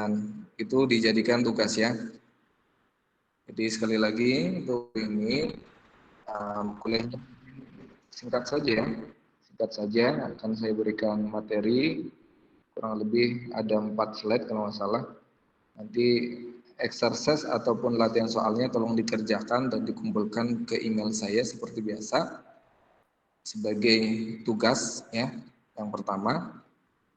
dan itu dijadikan tugas ya. Jadi sekali lagi untuk ini kuliahnya singkat saja ya. Singkat saja akan saya berikan materi kurang lebih ada 4 slide kalau nggak salah. Nanti exercise ataupun latihan soalnya tolong dikerjakan dan dikumpulkan ke email saya seperti biasa sebagai tugas ya yang pertama.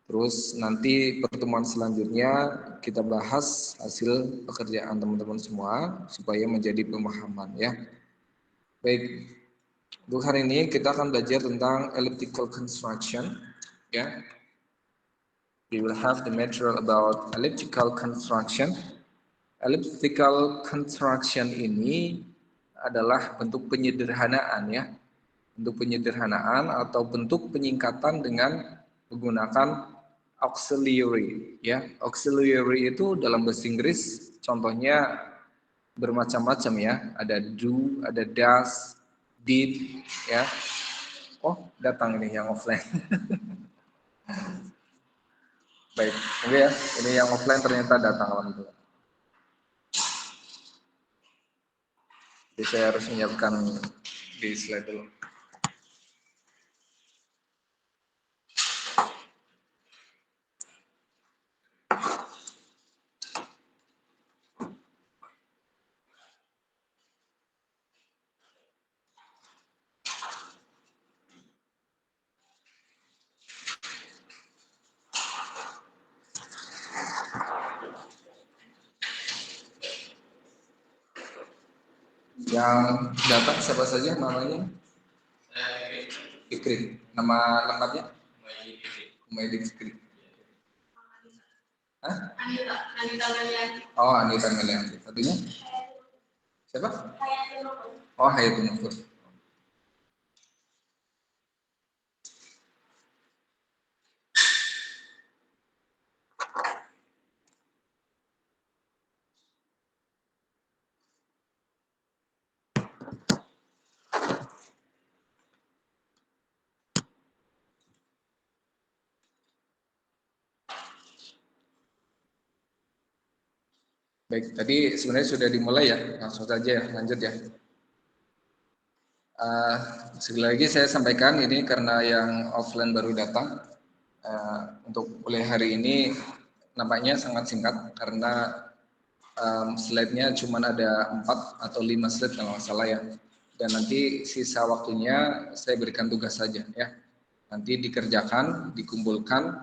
Terus nanti pertemuan selanjutnya kita bahas hasil pekerjaan teman-teman semua supaya menjadi pemahaman ya. Baik, untuk hari ini kita akan belajar tentang elliptical construction ya. We will have the material about elliptical construction. Elliptical construction ini adalah bentuk penyederhanaan ya. Bentuk penyederhanaan atau bentuk penyingkatan dengan menggunakan auxiliary ya. Auxiliary itu dalam bahasa Inggris contohnya bermacam-macam ya. Ada do, ada does, did ya. Oh, datang ini yang offline. Baik, oke ya. Ini yang offline ternyata datang alhamdulillah. Jadi saya harus menyiapkan di slide dulu. Yang datang siapa saja namanya? Fikri. Nama lengkapnya? Umaydi Fikri. Hah? Anita Melianti. Oh, Anita Melianti. Satunya? Siapa? Oh, Hayatun Nufus. Baik, tadi sebenarnya sudah dimulai ya, langsung saja ya, lanjut ya. Sekali lagi saya sampaikan ini karena yang offline baru datang. Untuk kuliah hari ini nampaknya sangat singkat karena slide-nya cuma ada 4 atau 5 slide kalau nggak salah ya. Dan nanti sisa waktunya saya berikan tugas saja ya. Nanti dikerjakan, dikumpulkan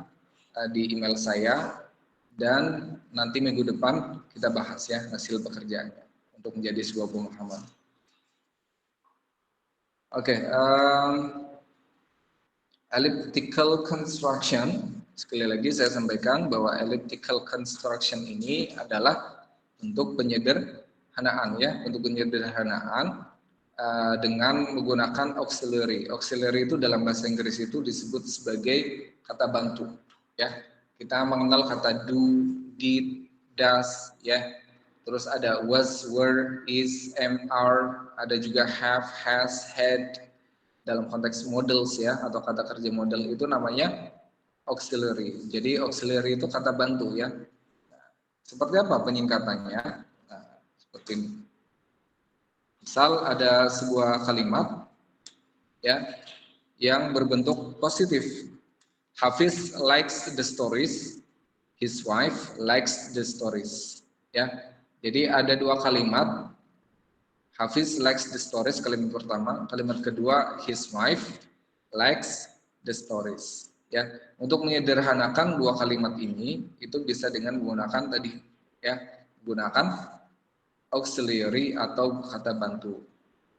di email saya. Dan nanti minggu depan kita bahas ya hasil pekerjaannya untuk menjadi sebuah pemahaman. Oke, elliptical construction. Sekali lagi saya sampaikan bahwa elliptical construction ini adalah bentuk penyederhanaan ya, bentuk penyederhanaan dengan menggunakan auxiliary. Auxiliary itu dalam bahasa Inggris itu disebut sebagai kata bantu ya. Kita mengenal kata do, did, does ya. Terus ada was, were, is, am, are, ada juga have, has, had. Dalam konteks models ya atau kata kerja model itu namanya auxiliary. Jadi auxiliary itu kata bantu ya. Nah, seperti apa penyingkatannya? Nah, seperti ini. Misal ada sebuah kalimat ya yang berbentuk positif. Hafiz likes the stories, his wife likes the stories. Ya, jadi ada dua kalimat. Hafiz likes the stories kalimat pertama, kalimat kedua his wife likes the stories. Ya, untuk menyederhanakan dua kalimat ini itu bisa dengan menggunakan tadi ya, menggunakan auxiliary atau kata bantu.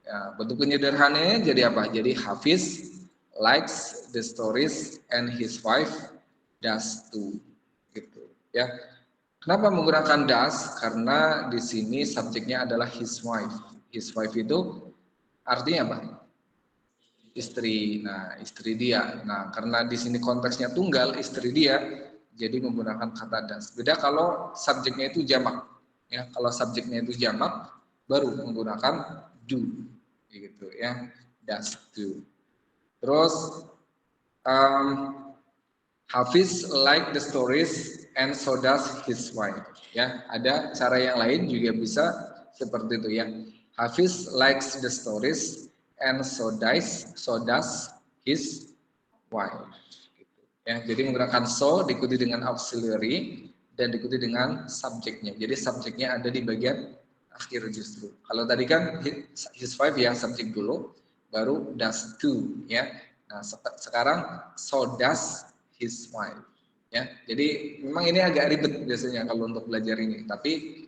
Ya, bentuk penyederhanaannya jadi apa? Jadi Hafiz likes the stories and his wife does too. Gitu, ya. Kenapa menggunakan does? Karena di sini subjeknya adalah his wife. His wife itu artinya apa? Istri. Nah, istri dia. Nah, karena di sini konteksnya tunggal, istri dia, jadi menggunakan kata does. Beda kalau subjeknya itu jamak. Ya, kalau subjeknya itu jamak, baru menggunakan do, gitu ya, does do. Terus Hafiz like the stories and so does his wife. Ya, ada cara yang lain juga bisa seperti itu ya. Hafiz likes the stories and so does his wife. Gitu. Ya, jadi menggunakan so diikuti dengan auxiliary dan diikuti dengan subjeknya. Jadi subjeknya ada di bagian akhir justru. Kalau tadi kan his wife yang subjek dulu, baru does to ya. Nah, sekarang so does his wife. Ya, jadi memang ini agak ribet biasanya kalau untuk belajar ini, tapi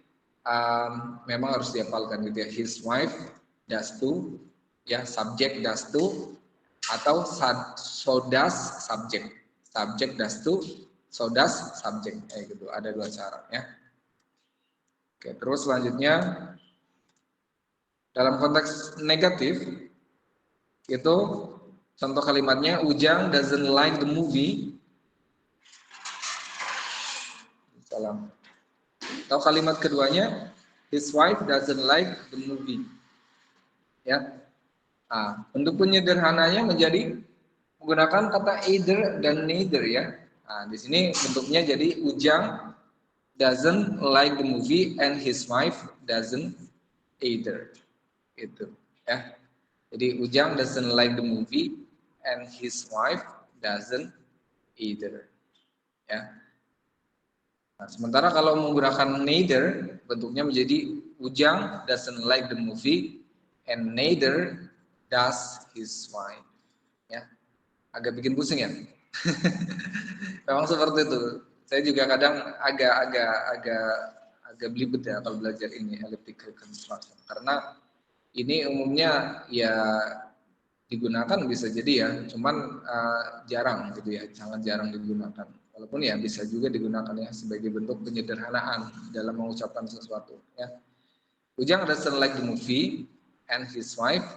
memang harus dihafalkan gitu ya. His wife does to, ya subject does to, atau so does subject. Subject does to, so does subject. Kayak gitu. Ada dua cara ya. Oke, terus selanjutnya dalam konteks negatif itu contoh kalimatnya Ujang doesn't like the movie. Salam. Atau kalimat keduanya, his wife doesn't like the movie. Ya. Nah, bentuk penyederhananya menjadi menggunakan kata either dan neither ya. Nah, di sini bentuknya jadi Ujang doesn't like the movie and his wife doesn't either. Itu, ya. Jadi Ujang doesn't like the movie and his wife doesn't either. Ya. Nah, sementara kalau menggunakan neither, bentuknya menjadi Ujang doesn't like the movie and neither does his wife. Ya, agak bikin pusing ya. Memang seperti itu. Saya juga kadang agak belibet ya kalau belajar ini elliptical construction, karena ini umumnya ya digunakan bisa jadi ya, cuman jarang gitu ya, sangat jarang digunakan. Walaupun ya bisa juga digunakan ya sebagai bentuk penyederhanaan dalam mengucapkan sesuatu ya. Ujang doesn't like the movie and his wife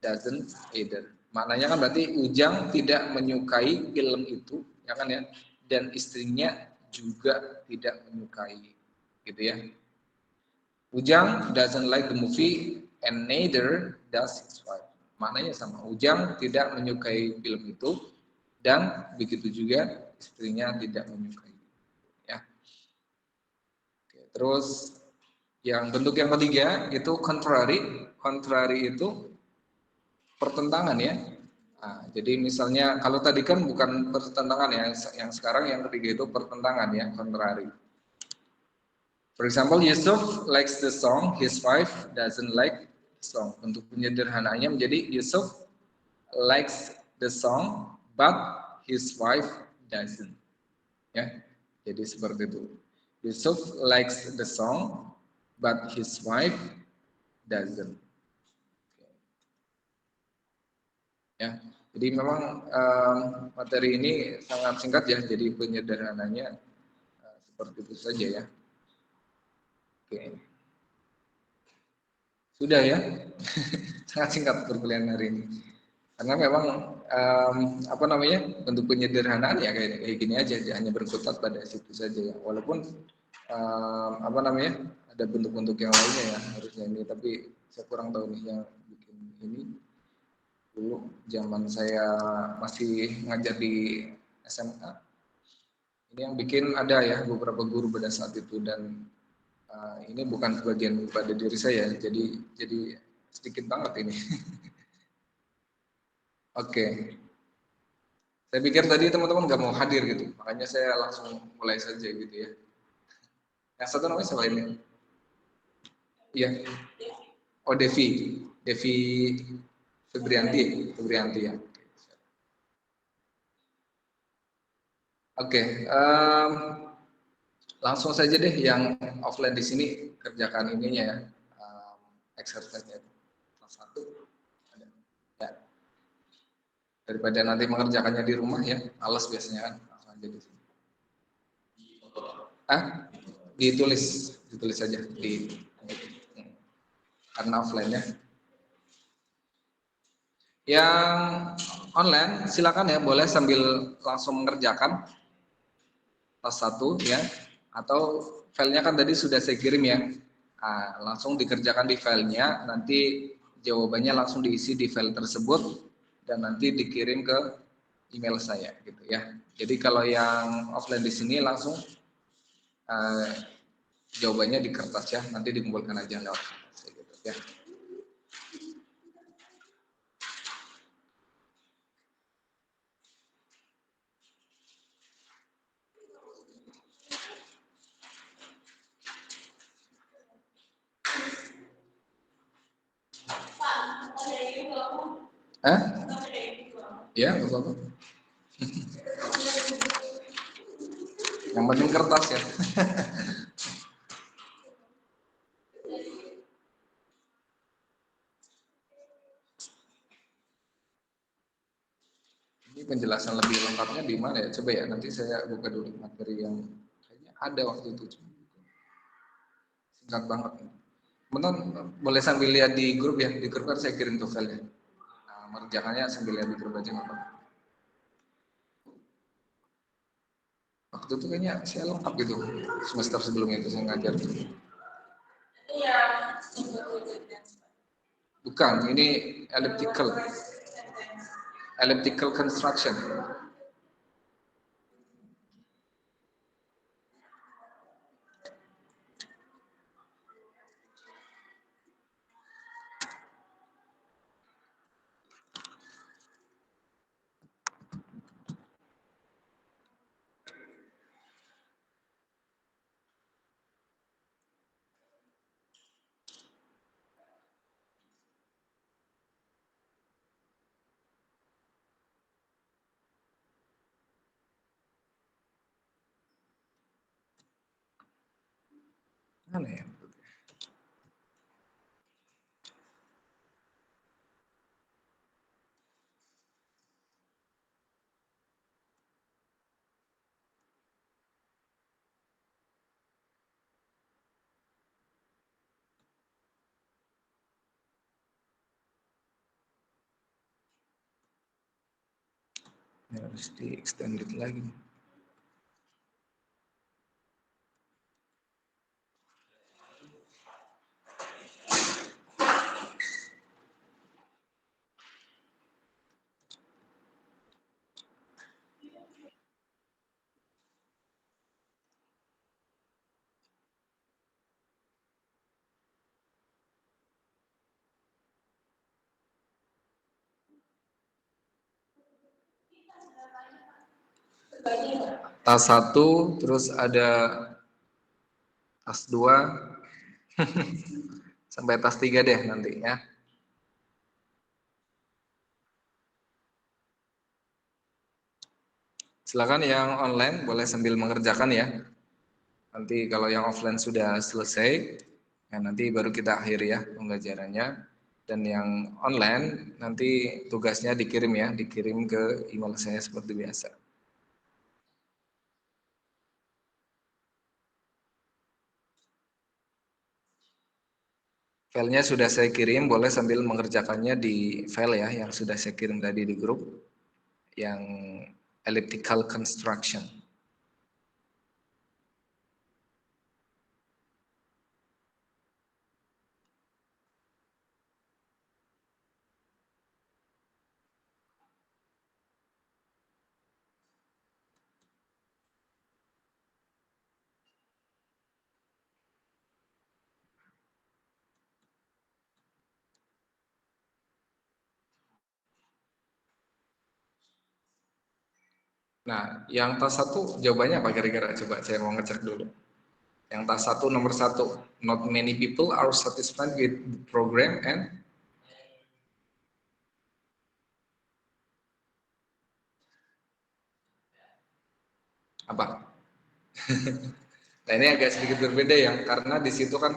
doesn't either. Maknanya kan berarti Ujang tidak menyukai film itu, ya kan ya, dan istrinya juga tidak menyukai, gitu ya. Ujang doesn't like the movie and neither does his wife. Maknanya sama, Ujang tidak menyukai film itu dan begitu juga istrinya tidak menyukai. Ya. Oke, terus yang bentuk yang ketiga itu contrary. Contrary itu pertentangan ya. Nah, jadi misalnya kalau tadi kan bukan pertentangan ya, yang sekarang yang ketiga itu pertentangan ya, contrary. For example, Yusuf likes the song, his wife doesn't like the song. Untuk penyederhanaannya menjadi Yusuf likes the song, but his wife doesn't. Ya, jadi seperti itu. Yusuf likes the song, but his wife doesn't. Ya, jadi memang materi ini sangat singkat ya, jadi penyederhananya seperti itu saja ya. Oke, sudah ya, sangat singkat perkuliahan hari ini. Karena memang apa namanya, bentuk penyederhanaan ya kayak gini aja, hanya berkutat pada situ saja ya. Walaupun apa namanya, ada bentuk-bentuk yang lainnya ya harusnya ini, tapi saya kurang tahu nih yang bikin ini. Dulu zaman saya masih ngajar di SMA, ini yang bikin ada ya beberapa guru pada saat itu, dan ini bukan sebagian pada diri saya, jadi sedikit banget ini. Oke, saya pikir tadi teman-teman nggak mau hadir gitu, makanya saya langsung mulai saja gitu ya. Yang satu namanya siapa ini? Iya, oh Devi Febrianti ya. Oke, langsung saja deh yang offline di sini kerjakan ininya ya, exercise-nya. Kelas 1 ada. Ya. Daripada nanti mengerjakannya di rumah ya, males biasanya kan, langsung aja di sini. Ditulis saja di karena offline ya. Yang online silakan ya, boleh sambil langsung mengerjakan kelas 1 ya, atau filenya kan tadi sudah saya kirim ya. Nah, langsung dikerjakan di filenya, nanti jawabannya langsung diisi di file tersebut dan nanti dikirim ke email saya gitu ya. Jadi kalau yang offline di sini langsung jawabannya di kertas ya, nanti dikumpulkan aja lewat kertas gitu ya. Hah? Ya, nggak apa-apa. Yang penting kertas ya. Ini penjelasan lebih lengkapnya di mana ya? Coba ya, nanti saya buka dulu materi yang kayaknya ada waktu itu. Singkat banget. Teman-teman boleh sambil lihat di grup ya, di grup kan saya kirim tuh file-nya. Nah, mengerjakannya sambil lihat di grup aja nggak apa-apa. Waktu itu kayaknya saya lengkap gitu, semester sebelumnya itu saya ngajar. Bukan, ini elliptical construction. Mana ya? Ya, harus di extended lagi. Tas 1, terus ada tas 2, sampai tas 3 deh nanti ya. Silakan yang online boleh sambil mengerjakan ya. Nanti kalau yang offline sudah selesai, ya nanti baru kita akhiri ya pembelajarannya. Dan yang online nanti tugasnya dikirim ya, dikirim ke email saya seperti biasa. Filenya sudah saya kirim, boleh sambil mengerjakannya di file ya yang sudah saya kirim tadi di grup, yang elliptical construction. Nah, yang tas 1 jawabannya apa kira-kira? Coba saya mau ngecek dulu. Yang tas 1 nomor 1, not many people are satisfied with the program and apa? Nah, ini agak sedikit berbeda ya, karena di situ kan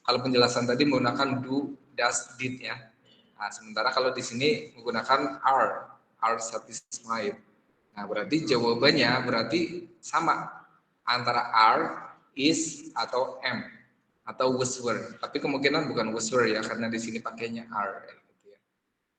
kalau penjelasan tadi menggunakan do, does, did ya. Nah, sementara kalau di sini menggunakan are satisfied. Nah, berarti jawabannya berarti sama antara are, is atau am atau was were. Tapi kemungkinan bukan was were ya, karena di sini pakainya are. Gitu ya.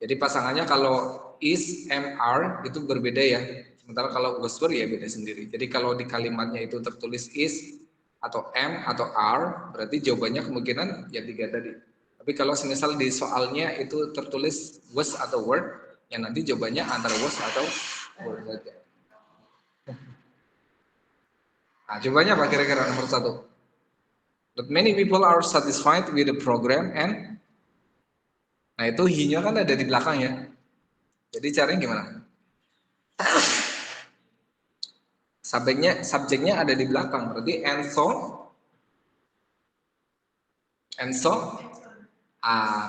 Jadi pasangannya kalau is, am, are itu berbeda ya. Sementara kalau was were ya beda sendiri. Jadi kalau di kalimatnya itu tertulis is atau am atau are, berarti jawabannya kemungkinan ya 3 tadi. Tapi kalau semisal di soalnya itu tertulis was atau were, ya nanti jawabannya antara was atau were saja. Nah, cobanya apa kira-kira nomor 1? But many people are satisfied with the program and nah itu he-nya kan ada di belakang ya. Jadi caranya gimana? Subjeknya ada di belakang. Berarti and so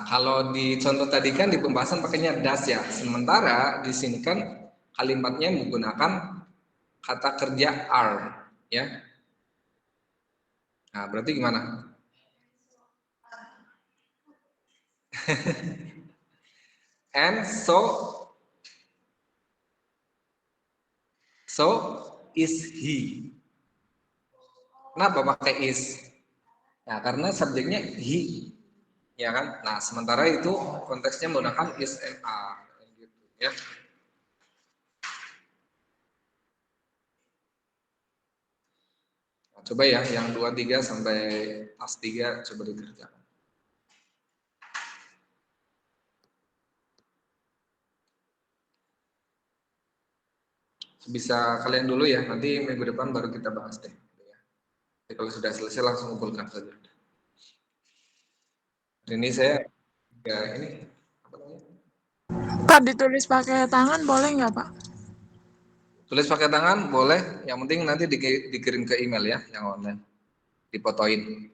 kalau di contoh tadi kan di pembahasan pakainya das ya. Sementara di sini kan kalimatnya menggunakan kata kerja are ya. Nah, berarti gimana? And so is he. Kenapa pakai is? Ya, karena subjeknya he, ya kan? Nah, sementara itu konteksnya menggunakan is and are, gitu ya. Nah, coba ya, yang 23 sampai tas 3 coba dikerjakan. Bisa kalian dulu ya, nanti minggu depan baru kita bahas deh. Jadi kalau sudah selesai langsung kumpulkan saja. Ini saya ya ini apa namanya? Pak, ditulis pakai tangan boleh nggak, Pak? Tulis pakai tangan boleh, yang penting nanti dikirim ke email ya, yang online, dipotoin.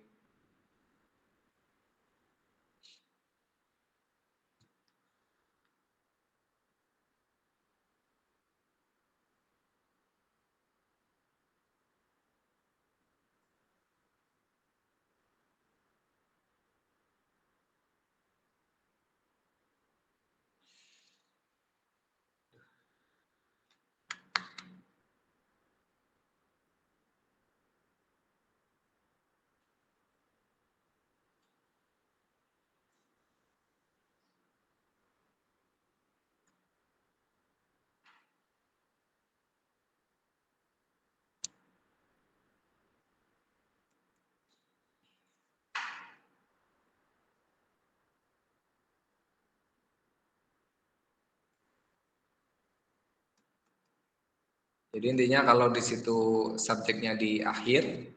Jadi intinya kalau di situ subjeknya di akhir,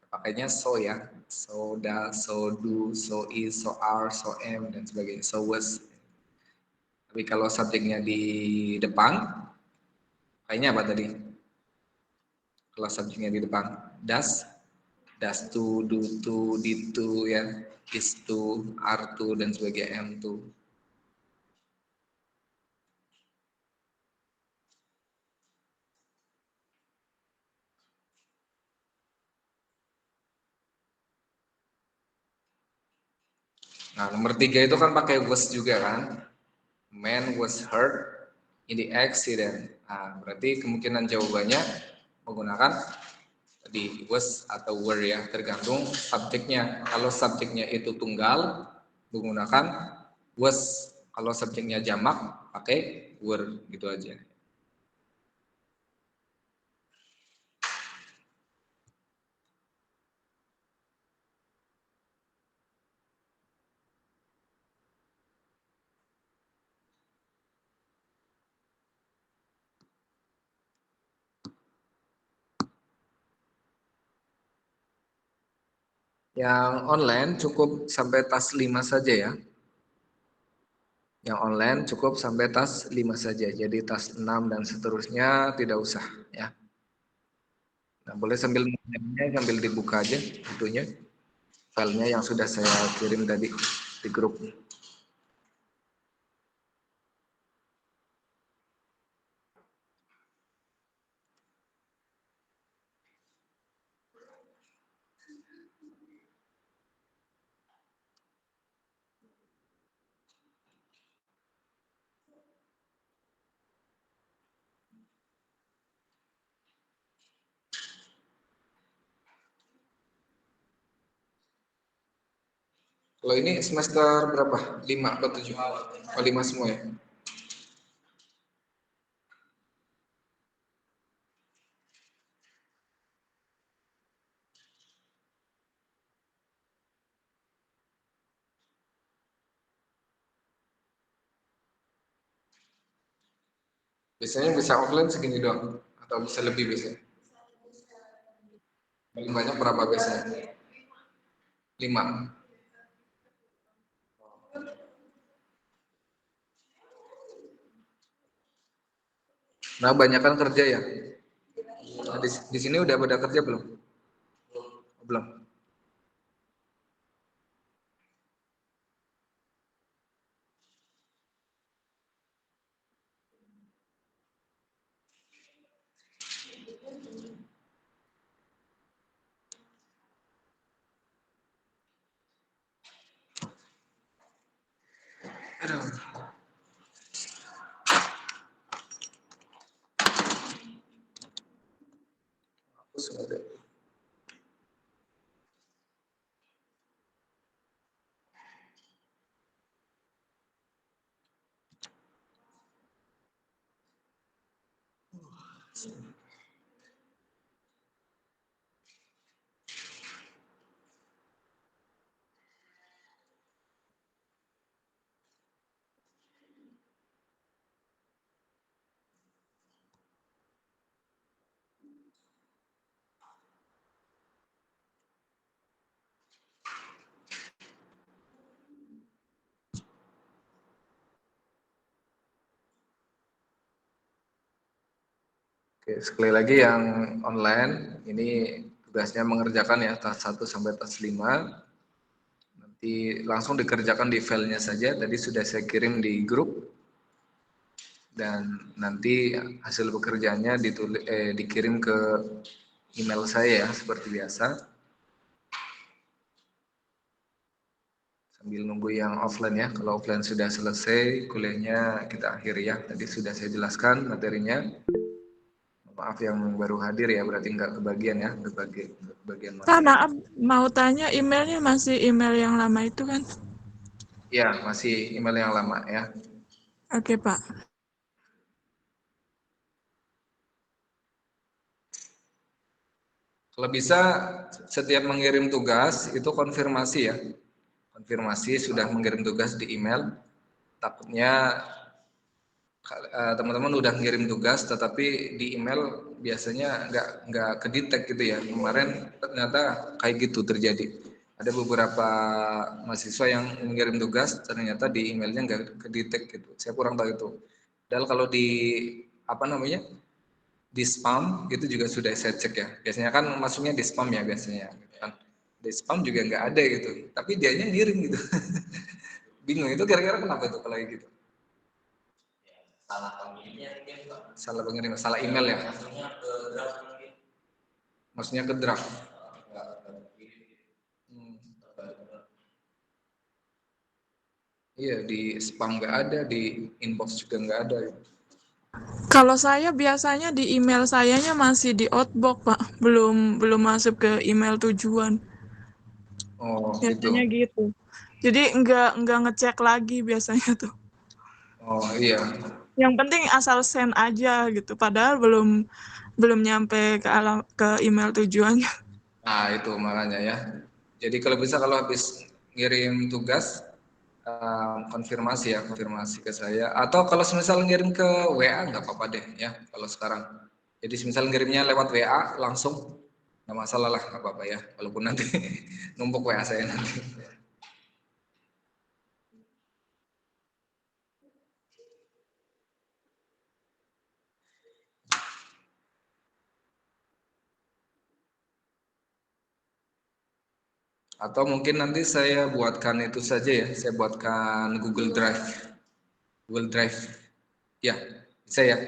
pakainya so ya, so does, so do, so is, so are, so am dan sebagainya, so was. Tapi kalau subjeknya di depan, pakainya apa tadi? Kalau subjeknya di depan, does to, do to, did to ya, is to, are to dan sebagainya, am to. Nah, nomor 3 itu kan pakai was juga kan. Man was hurt in the accident. Nah, berarti kemungkinan jawabannya menggunakan di was atau were ya, tergantung subjeknya. Kalau subjeknya itu tunggal, menggunakan was. Kalau subjeknya jamak, pakai were, gitu aja. Yang online cukup sampai tas 5 saja ya. Yang online cukup sampai tas 5 saja. Jadi tas 6 dan seterusnya tidak usah ya. Nah, boleh sambil dibuka aja itunya, filenya yang sudah saya kirim tadi di grup. Kalau ini semester berapa? 5 atau 7? Oh, 5 semua ya? Biasanya bisa offline segini doang? Atau bisa lebih biasanya? Paling banyak berapa biasanya? 5. Nah, banyak kan kerja ya. Nah, di sini udah pada kerja belum? Belum. Aduh. Sudah. Oke, sekali lagi yang online ini tugasnya mengerjakan ya tas 1 sampai tas 5. Nanti langsung dikerjakan di filenya saja. Tadi sudah saya kirim di grup dan nanti hasil pekerjaannya dikirim ke email saya ya seperti biasa. Sambil nunggu yang offline ya. Kalau offline sudah selesai, kuliahnya kita akhiri ya. Tadi sudah saya jelaskan materinya. Maaf yang baru hadir ya, berarti nggak kebagian ya, kebagian Pak, materi. maaf, mau tanya emailnya masih email yang lama itu kan? Ya, masih email yang lama ya. Oke, Pak. Kalau bisa setiap mengirim tugas itu konfirmasi ya. Konfirmasi sudah mengirim tugas di email. Takutnya teman-teman udah ngirim tugas tetapi di email biasanya nggak kedetek gitu ya. Kemarin ternyata kayak gitu terjadi. Ada beberapa mahasiswa yang mengirim tugas ternyata di emailnya nggak kedetek gitu. Saya kurang tahu itu. Padahal kalau di apa namanya di spam itu juga sudah saya cek ya. Biasanya kan masuknya di spam ya biasanya. Kan di spam juga nggak ada gitu. Tapi dianya ngirim gitu. Bingung itu kira-kira kenapa itu kalau gitu? Salah pengirim, salah email ya. Maksudnya ke draft. Hmm. Iya di spam nggak ada, di inbox juga nggak ada. Kalau saya biasanya di email sayanya masih di outbox, Pak. Belum masuk ke email tujuan. Oh gitu. Biasanya gitu. Jadi nggak ngecek lagi biasanya tuh. Oh iya. Yang penting asal send aja gitu. Padahal belum nyampe ke email tujuannya. Nah itu makanya ya. Jadi kalau bisa kalau habis ngirim tugas konfirmasi ya, konfirmasi ke saya. Atau kalau misal ngirim ke WA nggak apa-apa deh ya kalau sekarang. Jadi misal ngirimnya lewat WA langsung nggak masalah lah nggak apa-apa ya. Walaupun nanti numpuk WA saya nanti. Atau mungkin nanti saya buatkan itu saja ya. Saya buatkan Google Drive. Google Drive. Ya, bisa ya.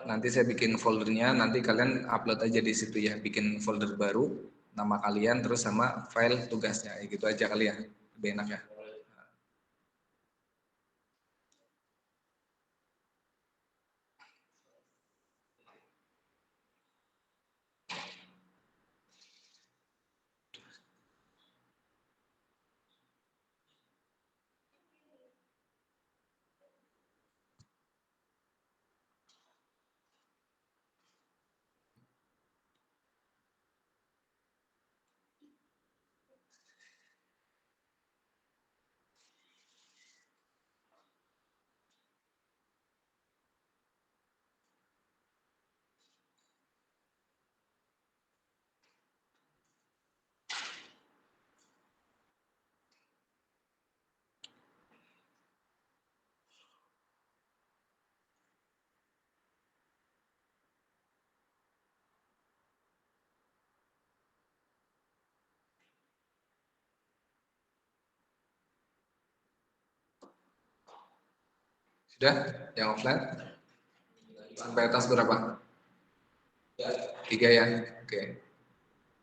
Nanti saya bikin foldernya, nanti kalian upload aja di situ ya, bikin folder baru, nama kalian terus sama file tugasnya, ya gitu aja kali ya, lebih enak ya. Sudah? Yang offline? Sampai atas berapa? 3 ya? Oke.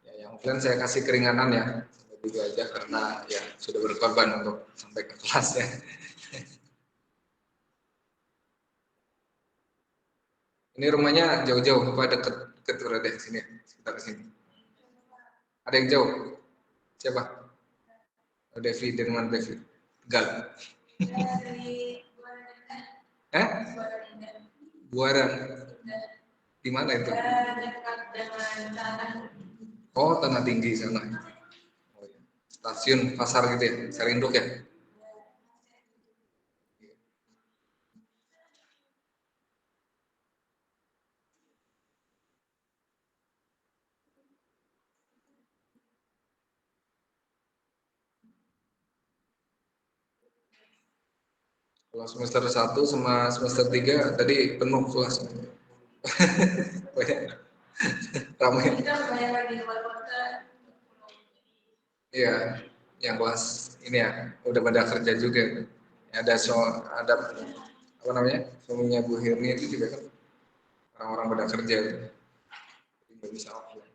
Ya, yang offline saya kasih keringanan ya. Sampai 3 aja karena ya sudah berkorban untuk sampai ke kelas ya. Ini rumahnya jauh-jauh apa deket berada di sini? Sekitar sini. Ada yang jauh? Siapa? Oh, Devi, dari mana Devi? Tegal. Eh? Buaran. Di mana itu? Oh, Tanah Tinggi sana. Oh, iya. Stasiun pasar gitu ya? Serinduk ya? Kalau semester 1 sama semester 3 tadi penuh kelas. Ramai. Iya, yang kelas ini ya, udah pada kerja juga. Ada ada apa namanya? Suaminya Bu Hirni itu juga kan orang-orang pada kerja itu. Jadi nggak bisa offline.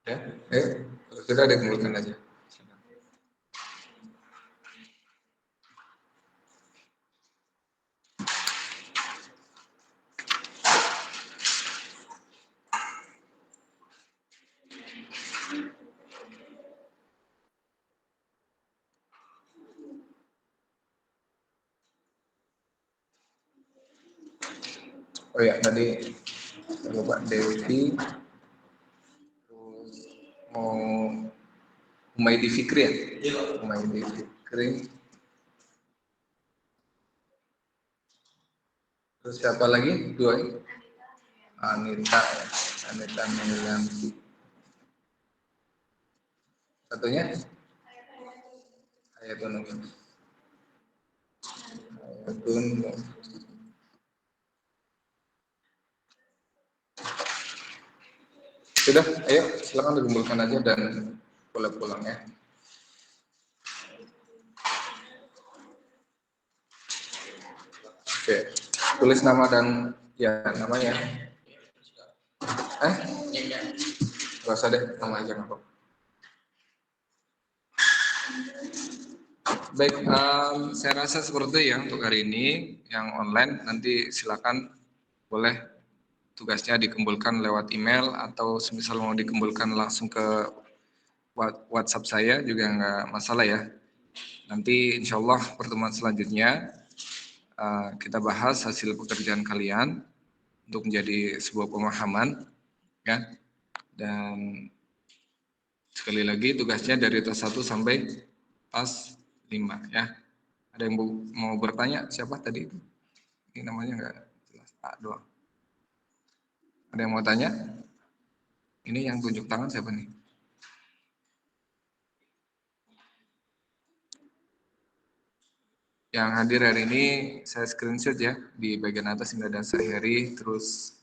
Ya, kalau sudah dikumpulkan aja. Oh ya, tadi lupa Devi, terus mau Humaydi Fikri ya? Humaydi Fikri. Terus siapa lagi? Dua ya? Anita ya. Anita Melianti. Satunya? Ayatun. Ayatun. Sudah, ayo silakan dikumpulkan aja dan boleh pulang ya. Oke, tulis nama dan ya namanya. Gak usah deh, nama aja nggak apa. Baik, saya rasa seperti itu ya untuk hari ini yang online. Nanti silakan boleh tugasnya dikumpulkan lewat email atau semisal mau dikumpulkan langsung ke WhatsApp saya juga nggak masalah ya. Nanti insya Allah pertemuan selanjutnya kita bahas hasil pekerjaan kalian untuk menjadi sebuah pemahaman ya. Dan sekali lagi tugasnya dari tas 1 sampai tas 5 ya. Ada yang mau bertanya siapa tadi itu? Ini namanya nggak jelas, A doang. Ada yang mau tanya? Ini yang tunjuk tangan siapa nih? Yang hadir hari ini saya screenshot ya, di bagian atas ini ada Seheri, terus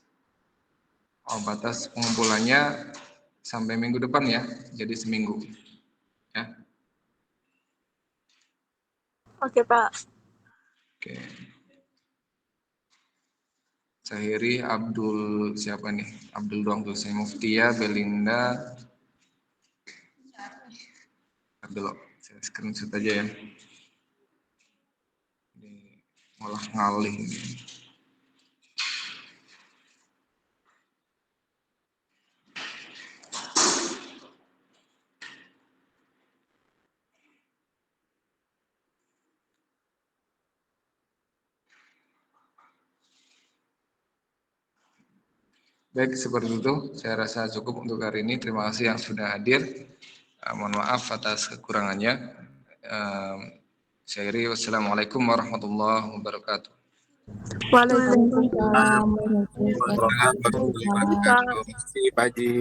batas pengumpulannya sampai minggu depan ya, jadi seminggu ya. Oke, Pak. Oke. Seheri, Abdul siapa nih? Abdul doang tuh, saya Muftia, Belinda, Abdul, saya screenshot aja ya. Ini malah ngalih ini. Baik, seperti itu. Saya rasa cukup untuk hari ini. Terima kasih yang sudah hadir. Mohon maaf atas kekurangannya. Saya wassalamualaikum warahmatullahi wabarakatuh. Waalaikumsalam. Waalaikumsalam warahmatullahi wabarakatuh. Terima kasih, Pak Haji.